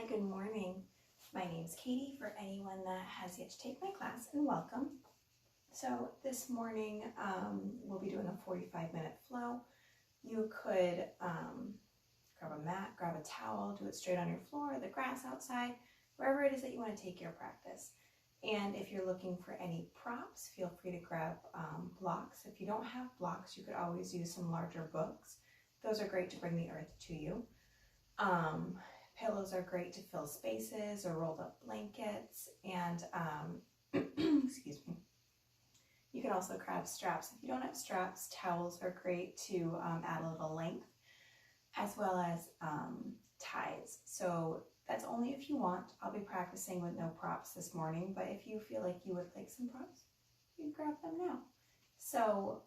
good morning. My name's Katie for anyone that has yet to take my class, and welcome. So this morning we'll be doing a 45-minute flow. You could grab a mat, grab a towel, do it straight on your floor, the grass outside, wherever it is that you want to take your practice. And if you're looking for any props, feel free to grab blocks. If you don't have blocks, you could always use some larger books. Those are great to bring the earth to you. Pillows are great to fill spaces, or rolled up blankets, and excuse me. You can also grab straps. If you don't have straps, towels are great to add a little length, as well as ties. So that's only if you want. I'll be practicing with no props this morning, but if you feel like you would like some props, you can grab them now. So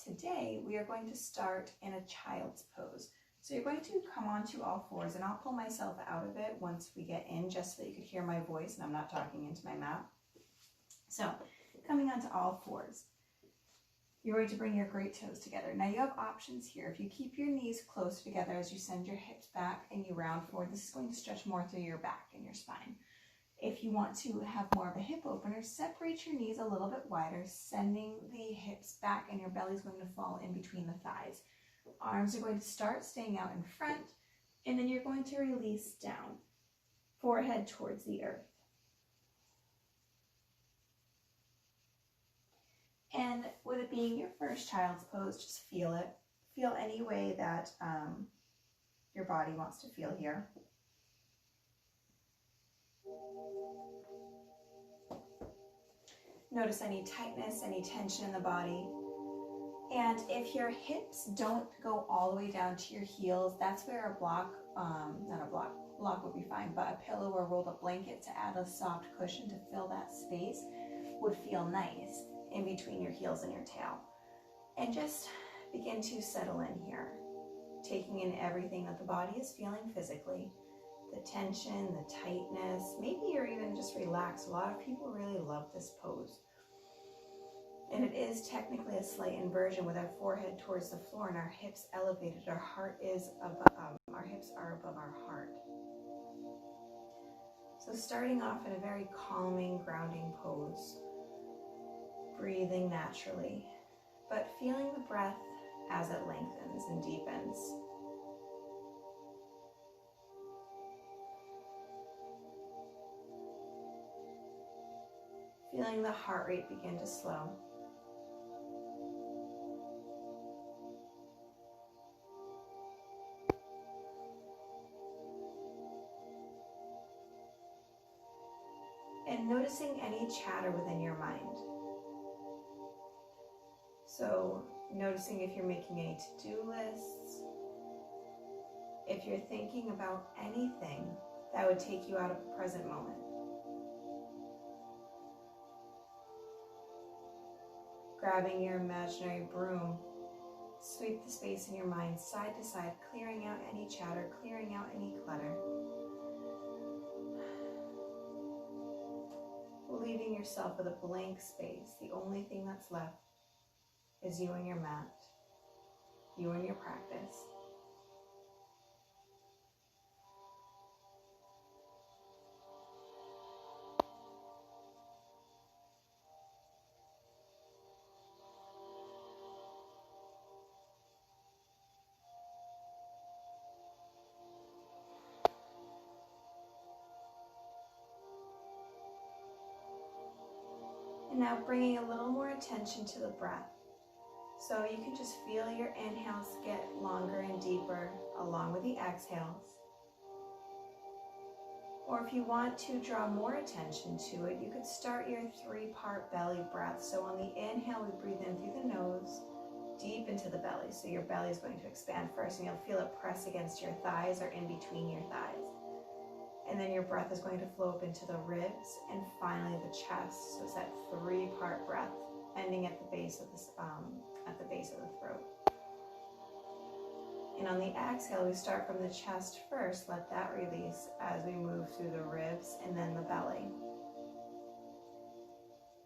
today we are going to start in a child's pose. So you're going to come onto all fours, and I'll pull myself out of it once we get in, just so that you could hear my voice and I'm not talking into my mat. So coming onto all fours, you're going to bring your great toes together. Now you have options here. If you keep your knees close together as you send your hips back and you round forward, this is going to stretch more through your back and your spine. If you want to have more of a hip opener, separate your knees a little bit wider, sending the hips back, and your belly is going to fall in between the thighs. Arms are going to start staying out in front, and then you're going to release down, forehead towards the earth. And with it being your first child's pose, just feel it. Feel any way that your body wants to feel here. Notice any tightness, any tension in the body. And if your hips don't go all the way down to your heels, that's where a block, block would be fine, but a pillow or rolled up blanket to add a soft cushion to fill that space would feel nice in between your heels and your tail. And just begin to settle in here, taking in everything that the body is feeling physically, the tension, the tightness, maybe you're even just relaxed. A lot of people really love this pose. And it is technically a slight inversion with our forehead towards the floor and our hips elevated. Our hips are above our heart. So starting off in a very calming, grounding pose, breathing naturally, but feeling the breath as it lengthens and deepens. Feeling the heart rate begin to slow. And noticing any chatter within your mind. So noticing if you're making any to-do lists, if you're thinking about anything that would take you out of the present moment. Grabbing your imaginary broom, sweep the space in your mind side to side, clearing out any chatter, clearing out any clutter. Leaving yourself with a blank space. The only thing that's left is you and your mat, you and your practice. And now bringing a little more attention to the breath. So you can just feel your inhales get longer and deeper along with the exhales. Or if you want to draw more attention to it, you could start your 3-part belly breath. So on the inhale, we breathe in through the nose, deep into the belly. So your belly is going to expand first, and you'll feel it press against your thighs or in between your thighs. And then your breath is going to flow up into the ribs and finally the chest. So it's that 3-part breath, ending at the base of the throat. And on the exhale, we start from the chest first. Let that release as we move through the ribs and then the belly.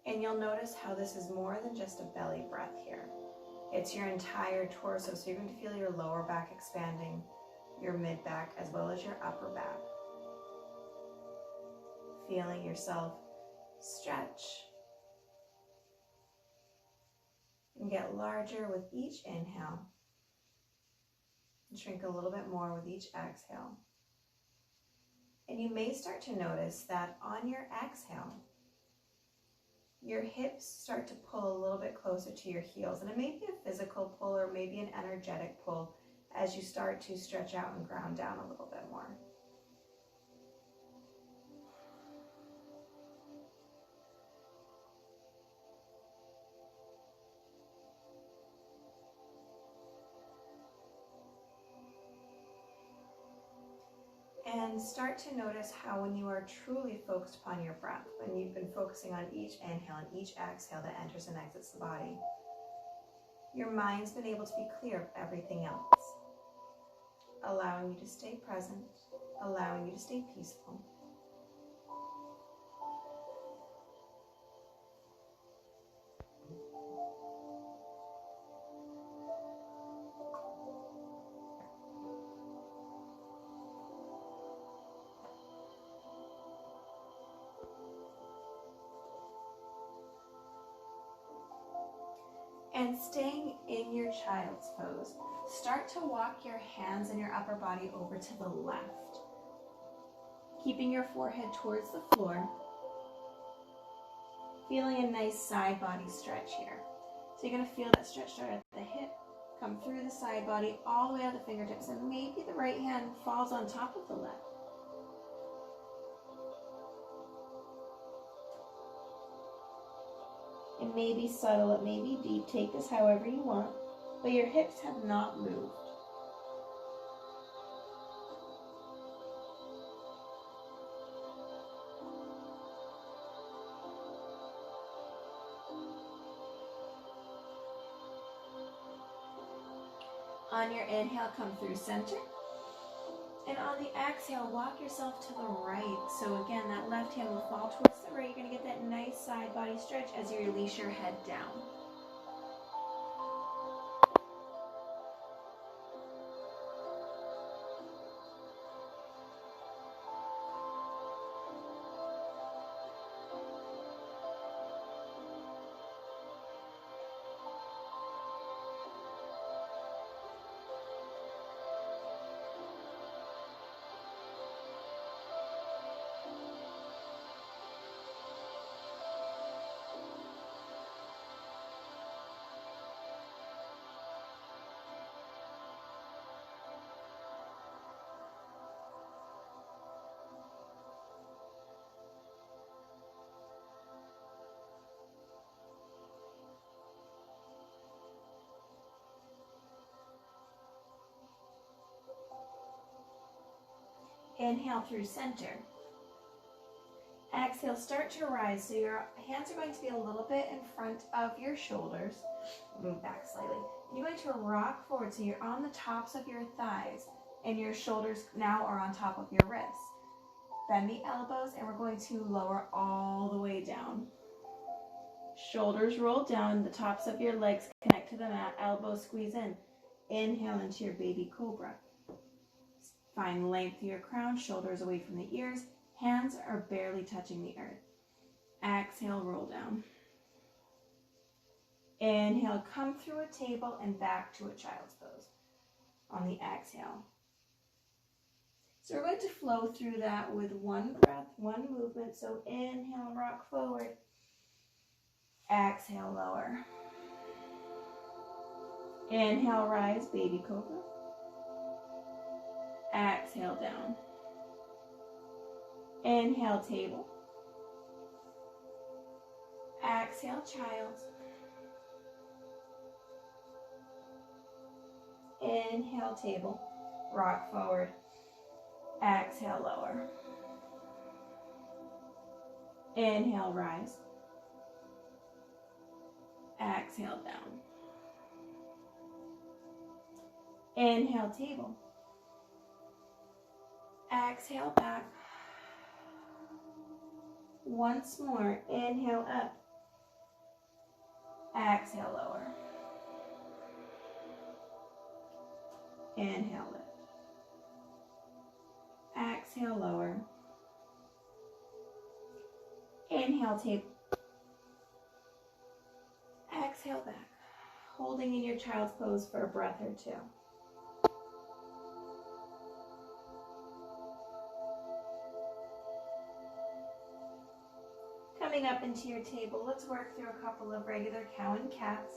And you'll notice how this is more than just a belly breath here. It's your entire torso. So you're going to feel your lower back expanding, your mid back, as well as your upper back. feeling yourself stretch and get larger with each inhale and shrink a little bit more with each exhale. And you may start to notice that on your exhale, your hips start to pull a little bit closer to your heels. And it may be a physical pull or maybe an energetic pull as you start to stretch out and ground down a little bit more. And start to notice how when you are truly focused upon your breath, when you've been focusing on each inhale and each exhale that enters and exits the body, your mind's been able to be clear of everything else, allowing you to stay present, allowing you to stay peaceful. And staying in your child's pose, start to walk your hands and your upper body over to the left, keeping your forehead towards the floor, feeling a nice side body stretch here. So you're going to feel that stretch start at the hip, come through the side body, all the way to the fingertips, and maybe the right hand falls on top of the left. It may be subtle, it may be deep, take this however you want, but your hips have not moved. On your inhale, come through center. And on the exhale, walk yourself to the right. So again, that left hand will fall towards the right. You're going to get that nice side body stretch as you release your head down. Inhale through center. Exhale, start to rise. So your hands are going to be a little bit in front of your shoulders. Move back slightly. You're going to rock forward so you're on the tops of your thighs and your shoulders now are on top of your wrists. Bend the elbows and we're going to lower all the way down. Shoulders roll down, the tops of your legs connect to the mat, elbows squeeze in. Inhale into your baby cobra. Find length to your crown, shoulders away from the ears, hands are barely touching the earth. Exhale, roll down. Inhale, come through a table and back to a child's pose on the exhale. So we're going to flow through that with one breath, one movement. So inhale, rock forward. Exhale, lower. Inhale, rise, baby cobra. Exhale, down. Inhale, table. Exhale, child. Inhale, table. Rock forward. Exhale, lower. Inhale, rise. Exhale, down. Inhale, table. Exhale, back. Once more, inhale up. Exhale, lower. Inhale, lift. Exhale, lower. Inhale, table. Exhale back, holding in your child's pose for a breath or two. Coming up into your table, let's work through a couple of regular cow and cats.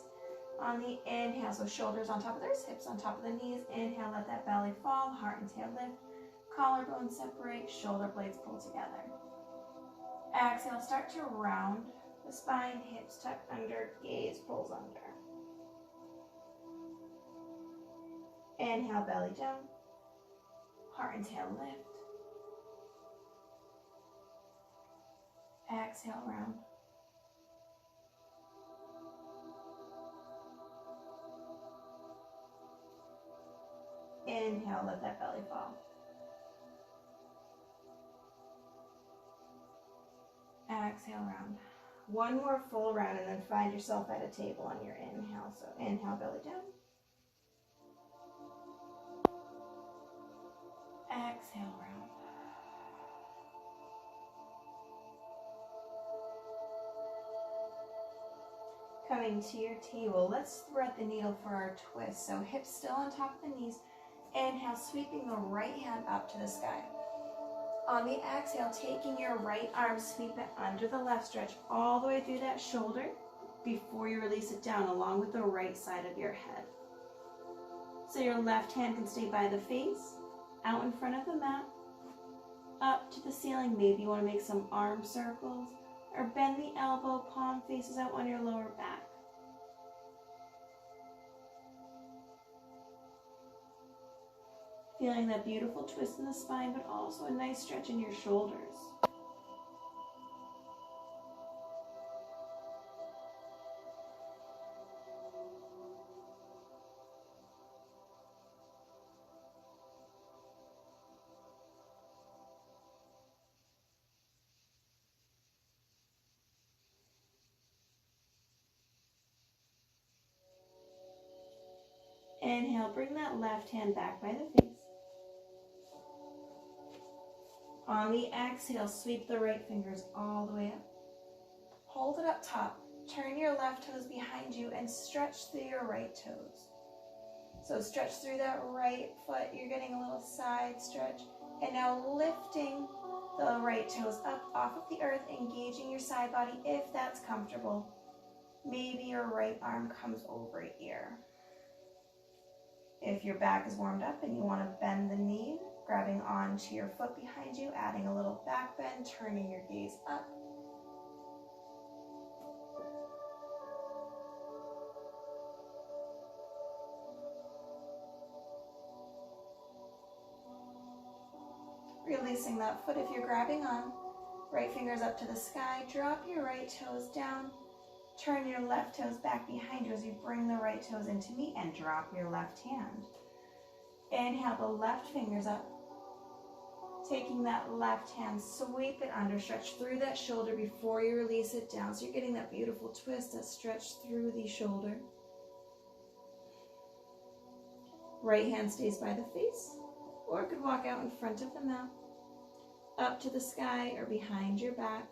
On the inhale, so shoulders on top of their hips, on top of the knees. Inhale, let that belly fall, heart and tail lift. Collarbones separate, shoulder blades pull together. Exhale, start to round the spine, hips tuck under, gaze pulls under. Inhale, belly down, heart and tail lift. Exhale, round. Inhale, let that belly fall. Exhale, round. One more full round and then find yourself at a table on your inhale. So inhale, belly down. Exhale, round. Coming to your table, let's thread the needle for our twist. So hips still on top of the knees. Inhale, sweeping the right hand up to the sky. On the exhale, taking your right arm, sweep it under the left, stretch all the way through that shoulder before you release it down along with the right side of your head. So your left hand can stay by the face, out in front of the mat, up to the ceiling. Maybe you want to make some arm circles or bend the elbow, palm faces out on your lower back. Feeling that beautiful twist in the spine, but also a nice stretch in your shoulders. Inhale, bring that left hand back by the face. On the exhale, sweep the right fingers all the way up. Hold it up top. Turn your left toes behind you and stretch through your right toes. So stretch through that right foot. You're getting a little side stretch. And now lifting the right toes up off of the earth, engaging your side body if that's comfortable. Maybe your right arm comes over ear. If your back is warmed up and you want to bend the knee, grabbing onto your foot behind you, adding a little back bend, turning your gaze up. Releasing that foot if you're grabbing on. Right fingers up to the sky. Drop your right toes down. Turn your left toes back behind you as you bring the right toes into meet and drop your left hand. Inhale the left fingers up. Taking that left hand, sweep it under, stretch through that shoulder before you release it down. So you're getting that beautiful twist, that stretch through the shoulder. Right hand stays by the face, or it could walk out in front of the mat, up to the sky or behind your back,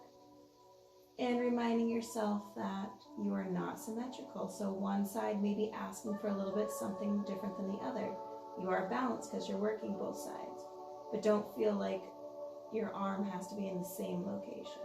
and reminding yourself that you are not symmetrical. So one side may be asking for a little bit something different than the other. You are balanced because you're working both sides, but don't feel like your arm has to be in the same location.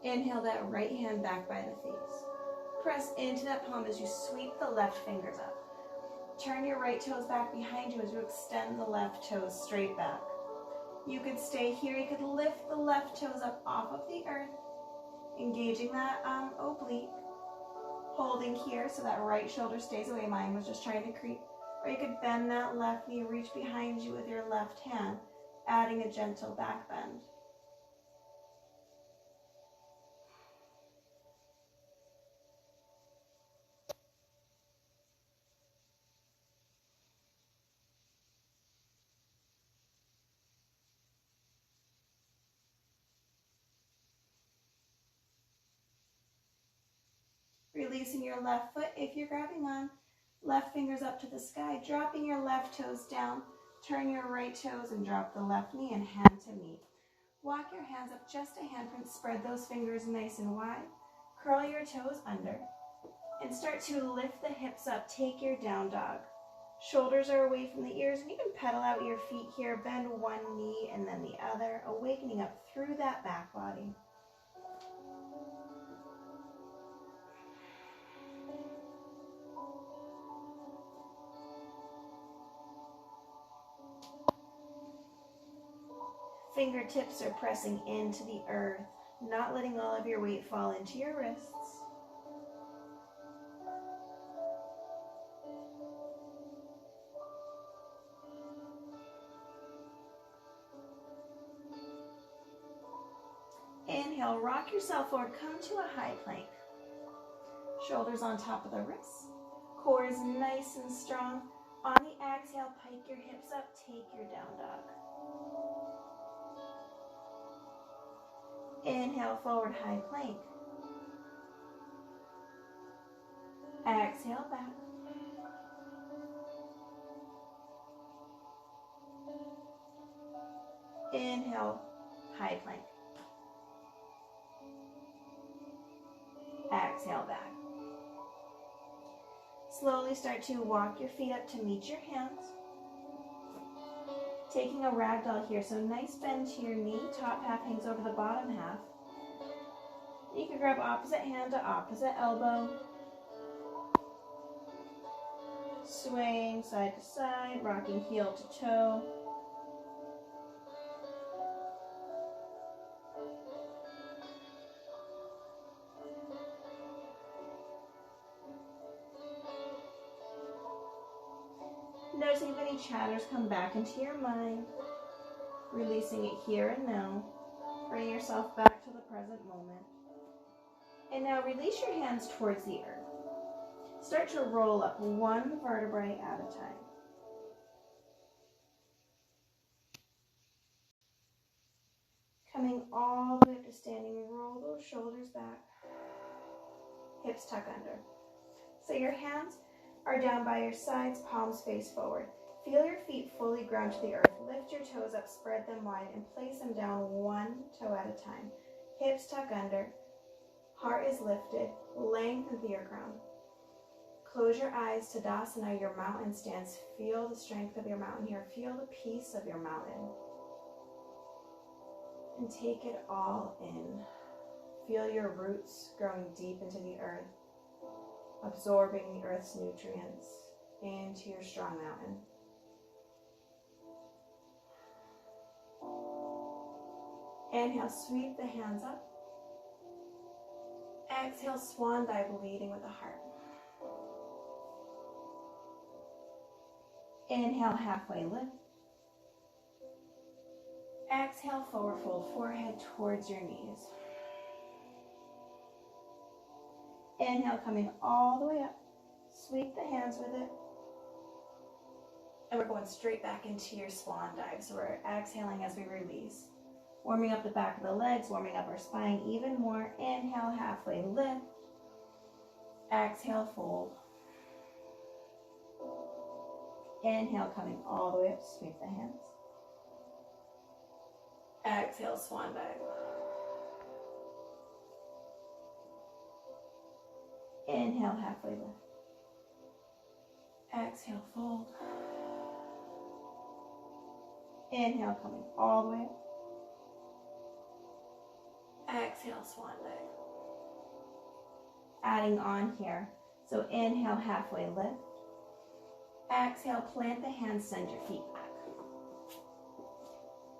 Inhale that right hand back by the face. Press into that palm as you sweep the left fingers up. Turn your right toes back behind you as you extend the left toes straight back. You could stay here. You could lift the left toes up off of the earth, engaging that oblique. Holding here so that right shoulder stays away. Mine was just trying to creep. Or you could bend that left knee, reach behind you with your left hand, adding a gentle back bend. Releasing your left foot if you're grabbing on. Left fingers up to the sky, dropping your left toes down. Turn your right toes and drop the left knee and hand to meet. Walk your hands up just a handprint, spread those fingers nice and wide. Curl your toes under and start to lift the hips up. Take your down dog. Shoulders are away from the ears and you can pedal out your feet here. Bend one knee and then the other, awakening up through that back body. Fingertips are pressing into the earth, not letting all of your weight fall into your wrists. Inhale, rock yourself forward, come to a high plank. Shoulders on top of the wrists. Core is nice and strong. On the exhale, pike your hips up, take your down dog. Inhale, forward high plank. Exhale, back. Inhale, high plank. Exhale, back. Slowly start to walk your feet up to meet your hands. Taking a ragdoll here, so nice bend to your knee. Top half hangs over the bottom half. You can grab opposite hand to opposite elbow. Swaying side to side, rocking heel to toe. Noticing if any chatters come back into your mind, releasing it here and now, bringing yourself back to the present moment. And now release your hands towards the earth. Start to roll up one vertebrae at a time. Coming all the way up to standing, roll those shoulders back, hips tuck under. So your hands are down by your sides, palms face forward. Feel your feet fully ground to the earth. Lift your toes up, spread them wide, and place them down one toe at a time. Hips tuck under, heart is lifted, lengthen through your crown. Close your eyes, Tadasana, your mountain stance. Feel the strength of your mountain here. Feel the peace of your mountain. And take it all in. Feel your roots growing deep into the earth, absorbing the earth's nutrients into your strong mountain. Inhale, sweep the hands up. Exhale, swan dive, leading with the heart. Inhale, halfway lift. Exhale, forward fold, forehead towards your knees. Inhale, coming all the way up. Sweep the hands with it. And we're going straight back into your swan dive. So we're exhaling as we release. Warming up the back of the legs, warming up our spine even more. Inhale, halfway lift. Exhale, fold. Inhale, coming all the way up, sweep the hands. Exhale, swan dive. Inhale, halfway lift. Exhale, fold. Inhale, coming all the way up. Exhale, swan dive. Adding on here. So inhale, halfway lift. Exhale, plant the hands, send your feet back.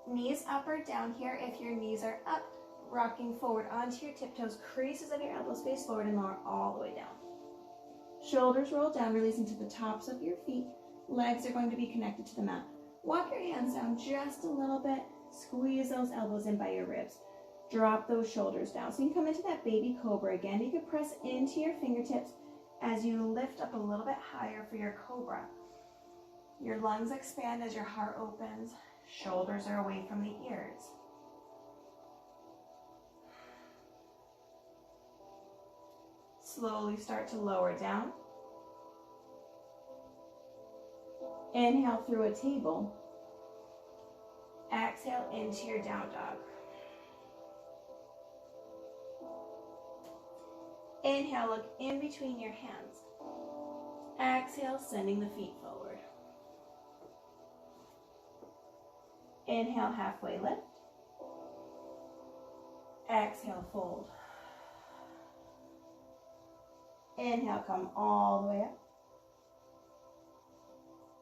Knees up or down here. If your knees are up, rocking forward onto your tiptoes, creases of your elbows face forward and lower all the way down. Shoulders roll down, releasing to the tops of your feet. Legs are going to be connected to the mat. Walk your hands down just a little bit. Squeeze those elbows in by your ribs. Drop those shoulders down. So you can come into that baby cobra again. You can press into your fingertips as you lift up a little bit higher for your cobra. Your lungs expand as your heart opens. Shoulders are away from the ears. slowly start to lower down. Inhale through a table. Exhale into your down dog. Inhale, look in between your hands. Exhale, sending the feet forward. Inhale, halfway lift. Exhale, fold. Inhale, come all the way up.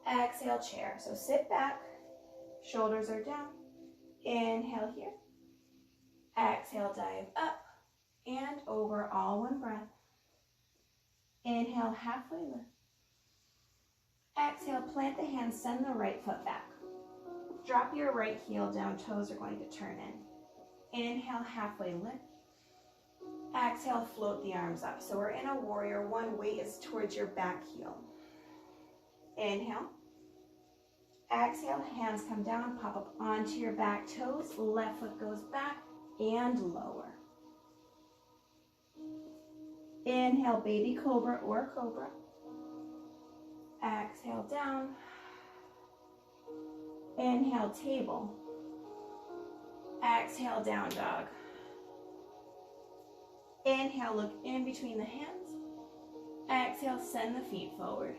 Exhale, chair. So sit back, shoulders are down. Inhale here. Exhale, dive up and over, all one breath. Inhale, halfway lift. Exhale, plant the hands, send the right foot back. Drop your right heel down, toes are going to turn in. Inhale, halfway lift. Exhale, float the arms up. So we're in a warrior one, weight is towards your back heel. Inhale. Exhale, hands come down, pop up onto your back toes, left foot goes back and lower. Inhale, baby cobra or cobra. Exhale, down. Inhale, table. Exhale, down dog. Inhale, look in between the hands. Exhale, send the feet forward.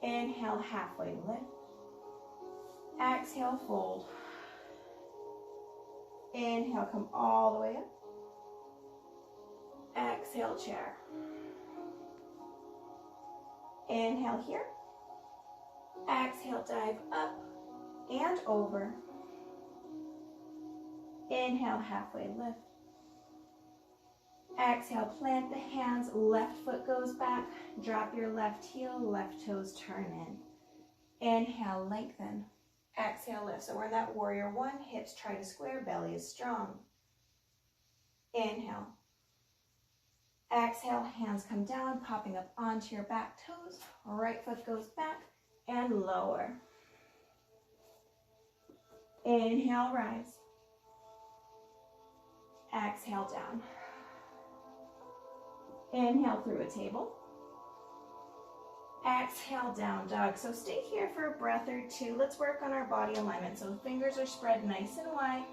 Inhale, halfway lift. Exhale, fold. Inhale, come all the way up. Exhale, chair. Inhale here. Exhale, dive up and over. Inhale, halfway lift. Exhale, plant the hands, left foot goes back, drop your left heel, left toes turn in. Inhale, lengthen. Exhale, lift. So we're in that warrior one, hips try to square, belly is strong. Inhale. Exhale, hands come down, popping up onto your back toes. Right foot goes back and lower. Inhale, rise. Exhale, down. Inhale through a table. Exhale, down dog. So stay here for a breath or two. Let's work on our body alignment. So fingers are spread nice and wide.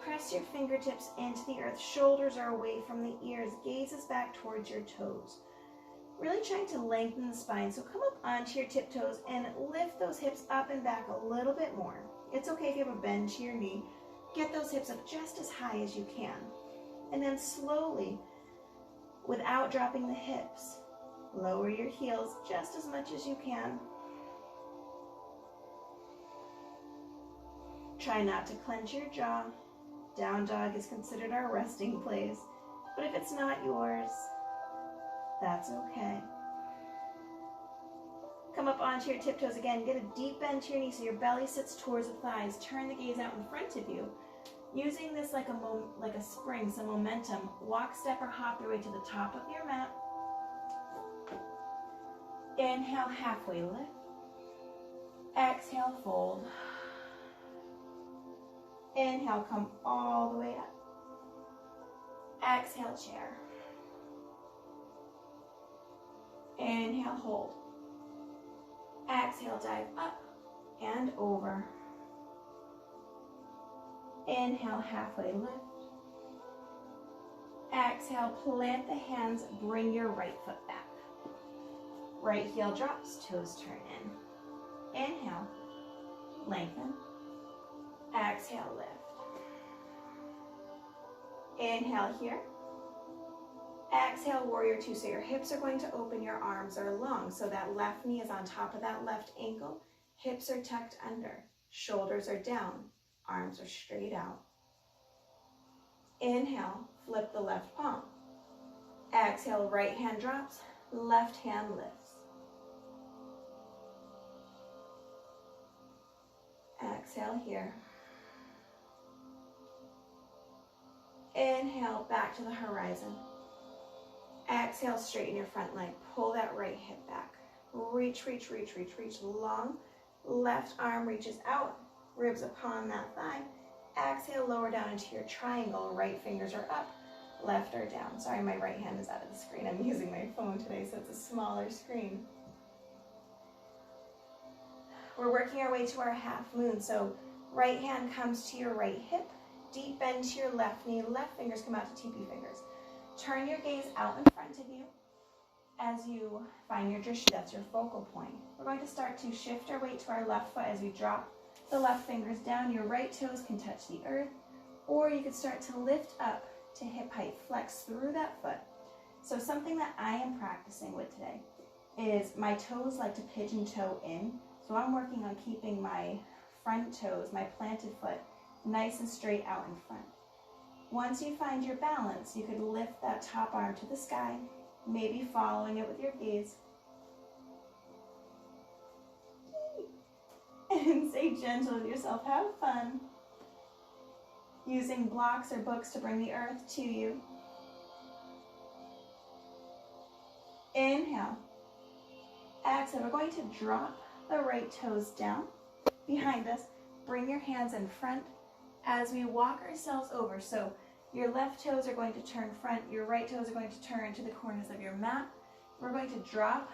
Press your fingertips into the earth. Shoulders are away from the ears. Gaze is back towards your toes. Really trying to lengthen the spine. So come up onto your tiptoes and lift those hips up and back a little bit more. It's okay if you have a bend to your knee. Get those hips up just as high as you can. And then slowly, without dropping the hips, lower your heels just as much as you can. Try not to clench your jaw. Down dog is considered our resting place, but if it's not yours, that's okay. Come up onto your tiptoes again. Get a deep bend to your knees so your belly sits towards the thighs. Turn the gaze out in front of you. Using this like a spring, some momentum, walk, step, or hop your way to the top of your mat. Inhale, halfway lift. Exhale, fold. Inhale, come all the way up. Exhale, chair. Inhale, hold. Exhale, dive up and over. Inhale, halfway lift. Exhale, plant the hands, bring your right foot back. Right heel drops, toes turn in. Inhale, lengthen. Exhale, lift. Inhale here. Exhale, warrior two. So your hips are going to open, your arms are long. So that left knee is on top of that left ankle. Hips are tucked under. Shoulders are down. Arms are straight out. Inhale, flip the left palm. Exhale, right hand drops, left hand lifts. Exhale here. Inhale, back to the horizon. Exhale, straighten your front leg. Pull that right hip back. Reach, reach, reach, reach, reach. Long. Left arm reaches out. Ribs upon that thigh. Exhale, lower down into your triangle. Right fingers are up. left or down. Sorry, my right hand is out of the screen. I'm using my phone today, so it's a smaller screen. We're working our way to our half moon. So right hand comes to your right hip, deep bend to your left knee, left fingers come out to teepee fingers. Turn your gaze out in front of you as you find your drishti, that's your focal point. We're going to start to shift our weight to our left foot as we drop the left fingers down. Your right toes can touch the earth, or you could start to lift up to hip height, flex through that foot. So something that I am practicing with today is my toes like to pigeon toe in. So I'm working on keeping my front toes, my planted foot, nice and straight out in front. Once you find your balance, you could lift that top arm to the sky, maybe following it with your gaze. And say gentle with yourself, have fun. Using blocks or books to bring the earth to you. Inhale. Exhale, we're going to drop the right toes down behind us. Bring your hands in front as we walk ourselves over. So your left toes are going to turn front, your right toes are going to turn to the corners of your mat. We're going to drop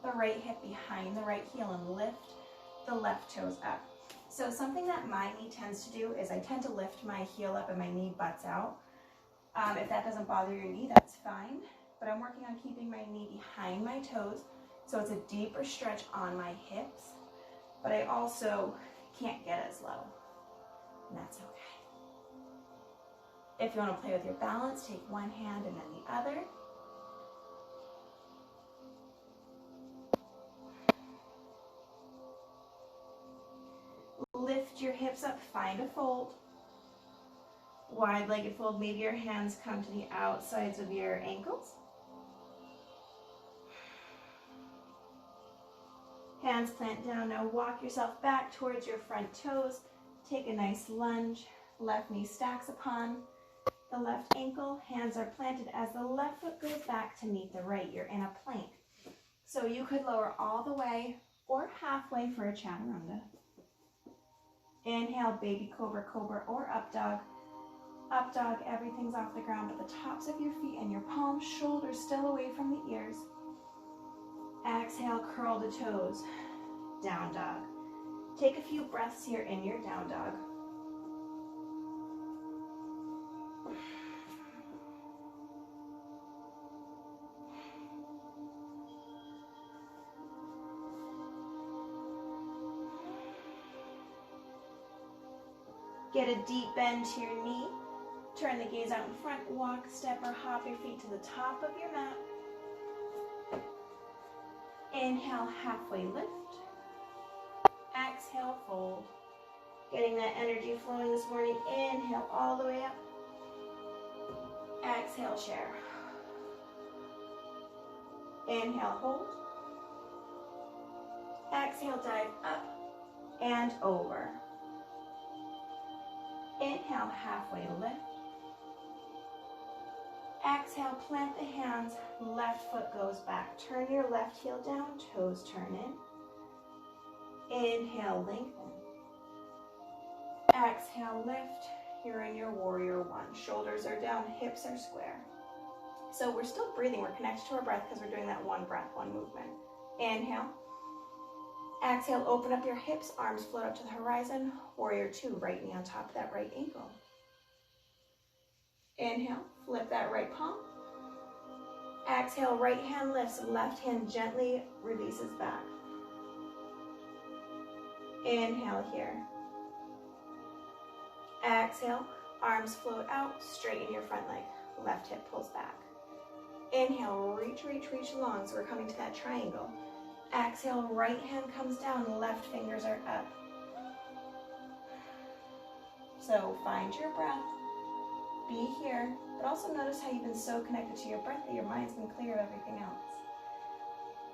the right hip behind the right heel and lift the left toes up. So something that my knee tends to do is I tend to lift my heel up and my knee butts out. If that doesn't bother your knee, that's fine. But I'm working on keeping my knee behind my toes, so it's a deeper stretch on my hips, but I also can't get as low, and that's okay. If you want to play with your balance, take one hand and then the other. Lift your hips up, find a fold. Wide-legged fold, maybe your hands come to the outsides of your ankles. Hands plant down. Now walk yourself back towards your front toes. Take a nice lunge. Left knee stacks upon the left ankle. Hands are planted as the left foot goes back to meet the right. You're in a plank. So you could lower all the way or halfway for a chaturanga. Inhale, baby cobra, cobra, or up dog. Up dog, everything's off the ground but the tops of your feet and your palms, shoulders still away from the ears. Exhale, curl the toes. Down dog. Take a few breaths here in your down dog. Get a deep bend to your knee. Turn the gaze out in front. Walk, step, or hop your feet to the top of your mat. Inhale, halfway lift. Exhale, fold. Getting that energy flowing this morning. Inhale all the way up. Exhale, chair. Inhale, hold. Exhale, dive up and over. Inhale, halfway lift. Exhale, plant the hands, left foot goes back. Turn your left heel down, toes turn in. Inhale, lengthen. Exhale, lift. You're in your warrior one. Shoulders are down, hips are square. So we're still breathing. We're connected to our breath because we're doing that one breath, one movement. Inhale. Exhale, open up your hips, arms float up to the horizon. Warrior two, right knee on top of that right ankle. Inhale, flip that right palm. Exhale, right hand lifts, left hand gently releases back. Inhale here. Exhale, arms float out, straighten your front leg. Left hip pulls back. Inhale, reach, reach, reach long, so we're coming to that triangle. Exhale, right hand comes down, left fingers are up. So find your breath, be here, but also notice how you've been so connected to your breath that your mind's been clear of everything else.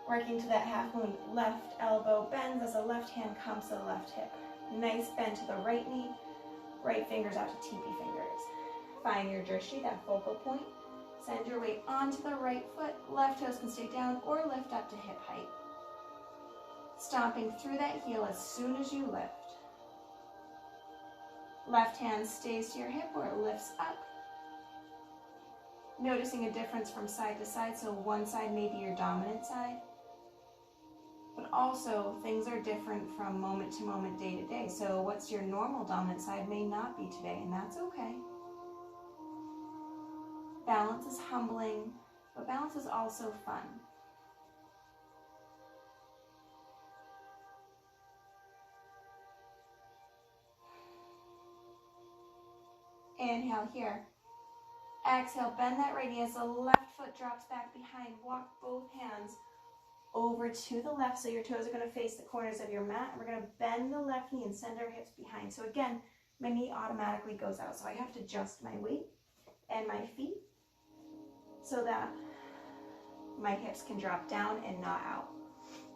Working to that half moon, left elbow bends as the left hand comes to the left hip. Nice bend to the right knee, right fingers out to teepee fingers. Find your drishti, that focal point. Send your weight onto the right foot, left toes can stay down or lift up to hip height. Stomping through that heel as soon as you lift. Left hand stays to your hip or it lifts up. Noticing a difference from side to side, so one side may be your dominant side, but also things are different from moment to moment, day to day. So what's your normal dominant side may not be today, and that's okay. Balance is humbling, but balance is also fun. Inhale here. Exhale, bend that right knee as the left foot drops back behind. Walk both hands over to the left, so your toes are going to face the corners of your mat. And we're going to bend the left knee and send our hips behind. So again, my knee automatically goes out, so I have to adjust my weight and my feet so that my hips can drop down and not out.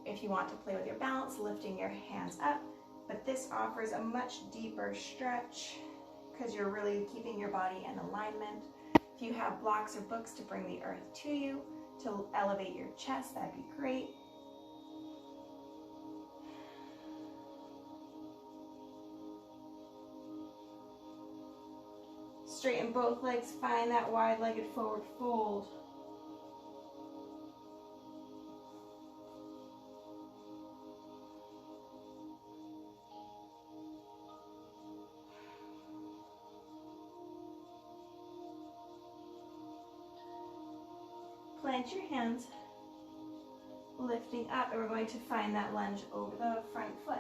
If you want to play with your balance, lifting your hands up, but this offers a much deeper stretch because you're really keeping your body in alignment. If you have blocks or books to bring the earth to you, to elevate your chest, that'd be great. Straighten both legs, find that wide-legged forward fold. Plant your hands, lifting up, and we're going to find that lunge over the front foot.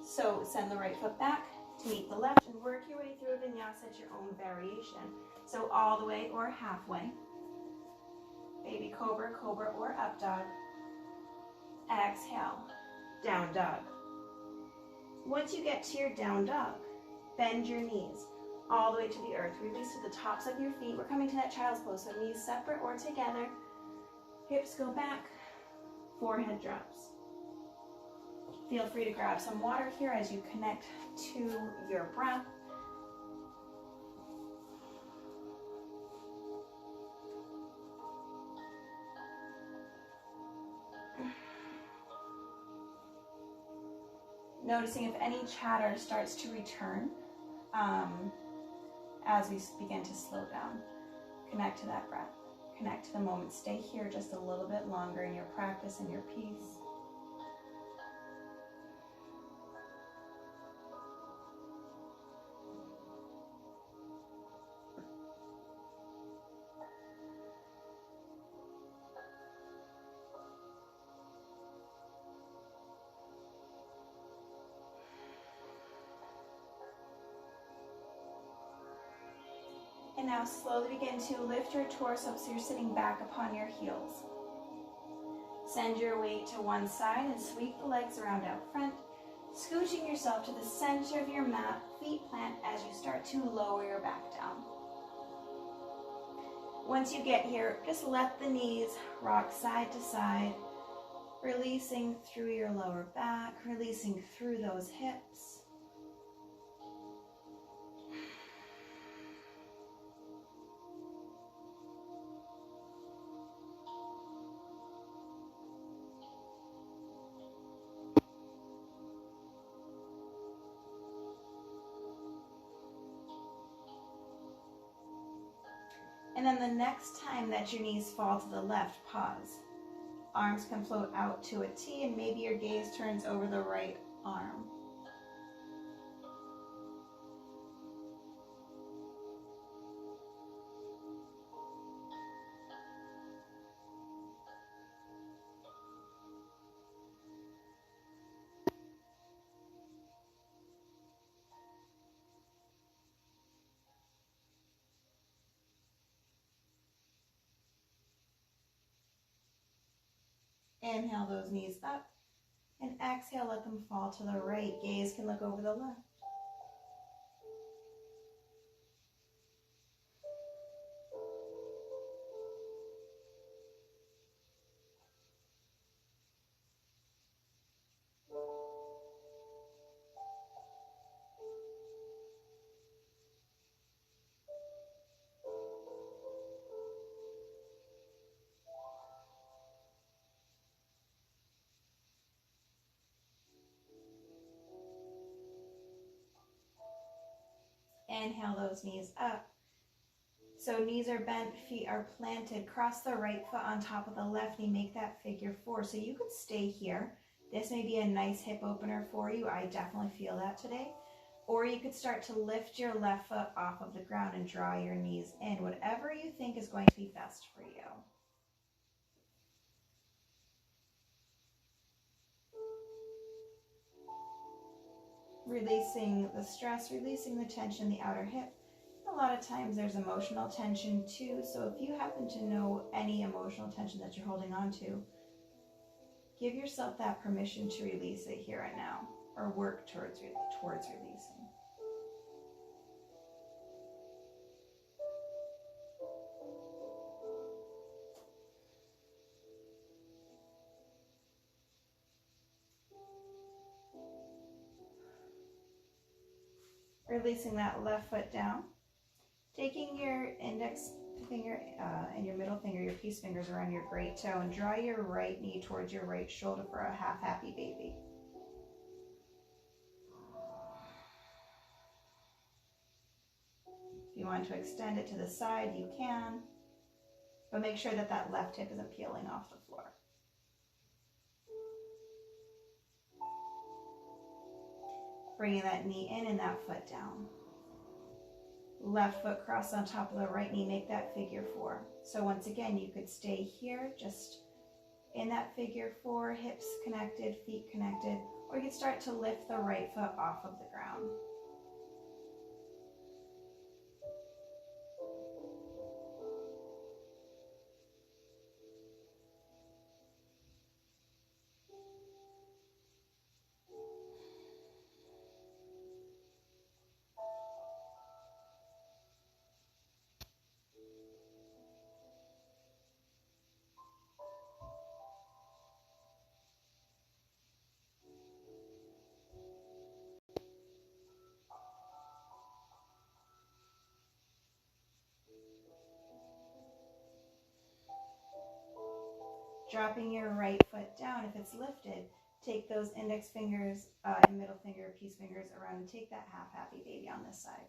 So send the right foot back to meet the left and work your way through a vinyasa at your own variation. So all the way or halfway. Baby cobra, cobra, or up dog. Exhale, down dog. Once you get to your down dog, bend your knees all the way to the earth. Release to the tops of your feet. We're coming to that child's pose, so knees separate or together. Hips go back, forehead drops. Feel free to grab some water here as you connect to your breath. Noticing if any chatter starts to return as we begin to slow down. Connect to that breath. Connect to the moment. Stay here just a little bit longer in your practice and your peace. And now slowly begin to lift your torso so you're sitting back upon your heels. Send your weight to one side and sweep the legs around out front, scooching yourself to the center of your mat, feet plant as you start to lower your back down. Once you get here, just let the knees rock side to side, releasing through your lower back, releasing through those hips. And then the next time that your knees fall to the left, pause. Arms can float out to a T, and maybe your gaze turns over the right arm. Inhale those knees up, and exhale, let them fall to the right. Gaze can look over the left. Inhale those knees up. So knees are bent, feet are planted. Cross the right foot on top of the left knee, make that figure 4. So you could stay here. This may be a nice hip opener for you. I definitely feel that today. Or you could start to lift your left foot off of the ground and draw your knees in. Whatever you think is going to be best for you. Releasing the stress, releasing the tension in the outer hip. A lot of times there's emotional tension too, so if you happen to know any emotional tension that you're holding on to, give yourself that permission to release it here and now, or work towards releasing. Releasing that left foot down. Taking your index finger and your middle finger, your peace fingers around your great toe, and draw your right knee towards your right shoulder for a half happy baby. If you want to extend it to the side, you can, but make sure that that left hip isn't peeling off the floor. Bringing that knee in and that foot down. Left foot crossed on top of the right knee, make that figure 4. So once again, you could stay here, just in that figure 4, hips connected, feet connected, or you could start to lift the right foot off of the ground. Dropping your right foot down. If it's lifted, take those index fingers and middle finger, peace fingers around and take that half happy baby on this side.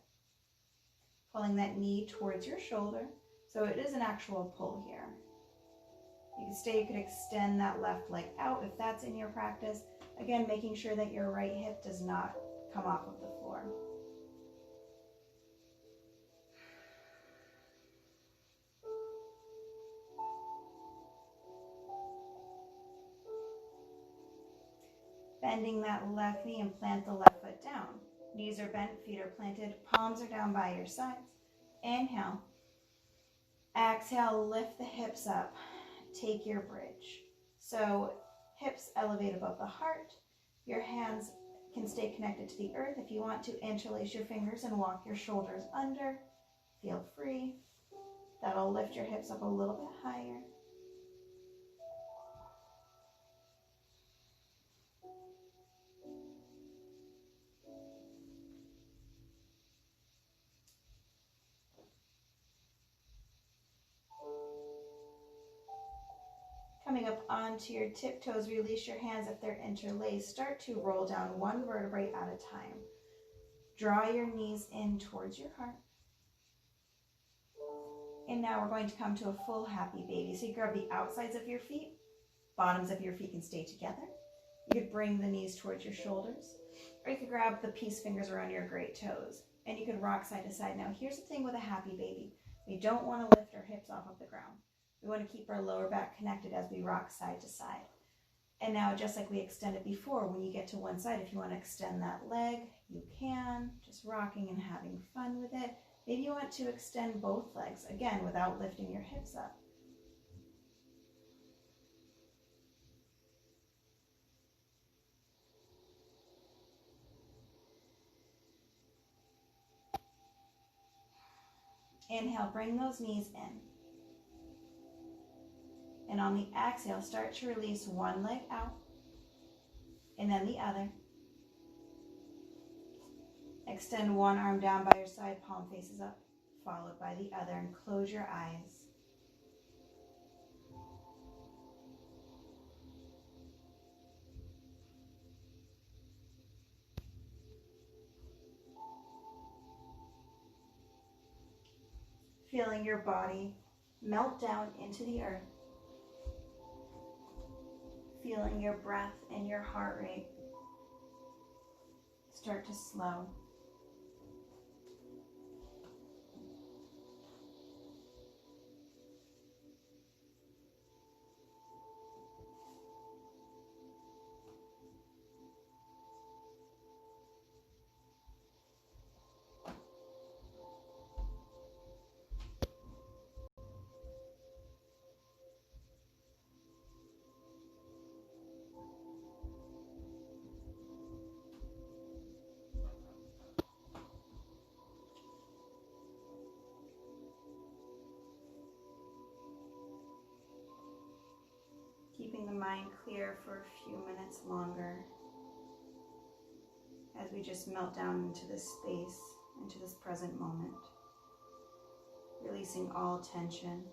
Pulling that knee towards your shoulder. So it is an actual pull here. You can stay, you could extend that left leg out if that's in your practice. Again, making sure that your right hip does not come off of the floor. Bending that left knee and plant the left foot down. Knees are bent, feet are planted, palms are down by your sides. Inhale. Exhale, lift the hips up. Take your bridge. So hips elevate above the heart. Your hands can stay connected to the earth. If you want to interlace your fingers and walk your shoulders under, feel free. That'll lift your hips up a little bit higher. Coming up onto your tiptoes, release your hands if they're interlaced. Start to roll down one vertebrae at a time. Draw your knees in towards your heart. And now we're going to come to a full happy baby. So you grab the outsides of your feet, bottoms of your feet can stay together. You could bring the knees towards your shoulders, or you could grab the peace fingers around your great toes, and you could rock side to side. Now here's the thing with a happy baby. We don't want to lift our hips off of the ground. We want to keep our lower back connected as we rock side to side. And now, just like we extended before, when you get to one side, if you want to extend that leg, you can, just rocking and having fun with it. Maybe you want to extend both legs, again, without lifting your hips up. Inhale, bring those knees in. And on the exhale, start to release one leg out, and then the other. Extend one arm down by your side, palm faces up, followed by the other, and close your eyes. Feeling your body melt down into the earth. Feeling your breath and your heart rate start to slow. Keeping the mind clear for a few minutes longer as we just melt down into this space, into this present moment, releasing all tension.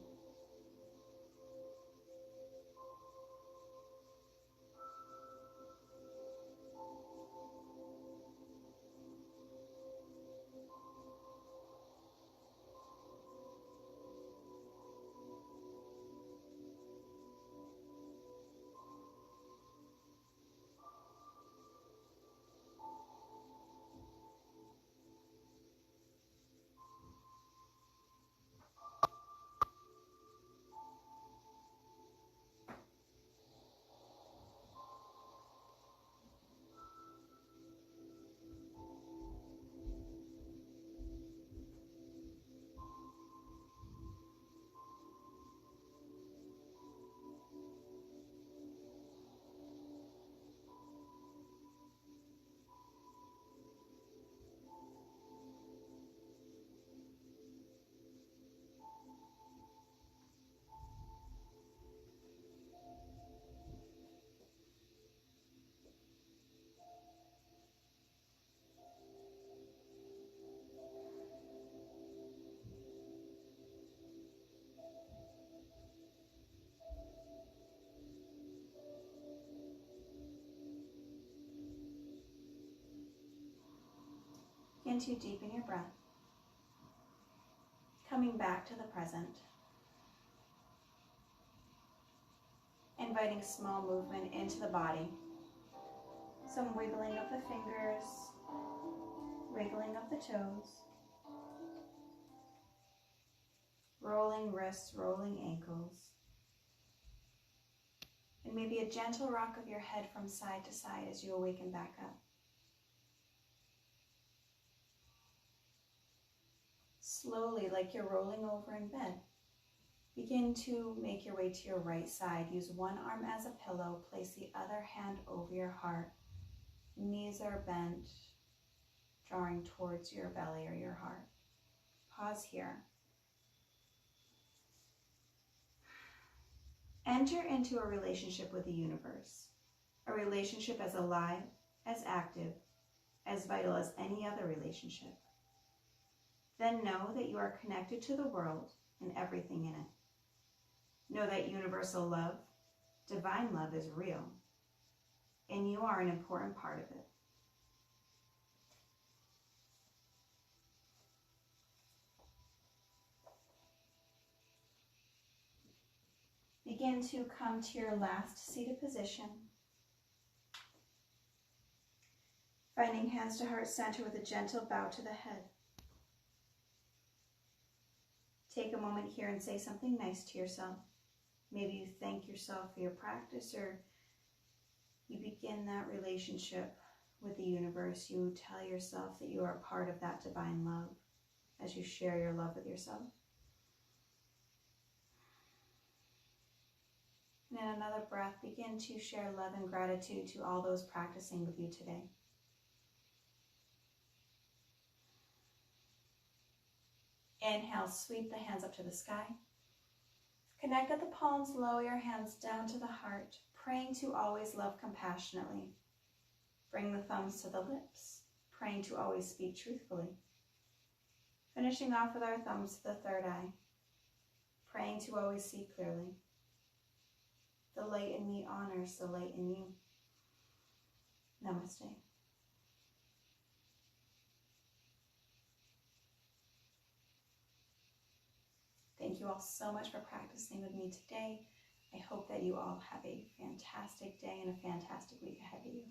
Begin to deepen your breath, coming back to the present, inviting small movement into the body, some wiggling of the fingers, wiggling of the toes, rolling wrists, rolling ankles, and maybe a gentle rock of your head from side to side as you awaken back up. Slowly, like you're rolling over in bed, begin to make your way to your right side. Use one arm as a pillow. Place the other hand over your heart. Knees are bent, drawing towards your belly or your heart. Pause here. Enter into a relationship with the universe, a relationship as alive, as active, as vital as any other relationship. Then know that you are connected to the world and everything in it. Know that universal love, divine love, is real, and you are an important part of it. Begin to come to your last seated position, finding hands to heart center with a gentle bow to the head. Take a moment here and say something nice to yourself. Maybe you thank yourself for your practice, or you begin that relationship with the universe. You tell yourself that you are part of that divine love as you share your love with yourself. And in another breath, begin to share love and gratitude to all those practicing with you today. Inhale, sweep the hands up to the sky. Connect at the palms, lower your hands down to the heart, praying to always love compassionately. Bring the thumbs to the lips, praying to always speak truthfully. Finishing off with our thumbs to the third eye, praying to always see clearly. The light in me honors the light in you. Namaste. you all so much for practicing with me today. I hope that you all have a fantastic day and a fantastic week ahead of you.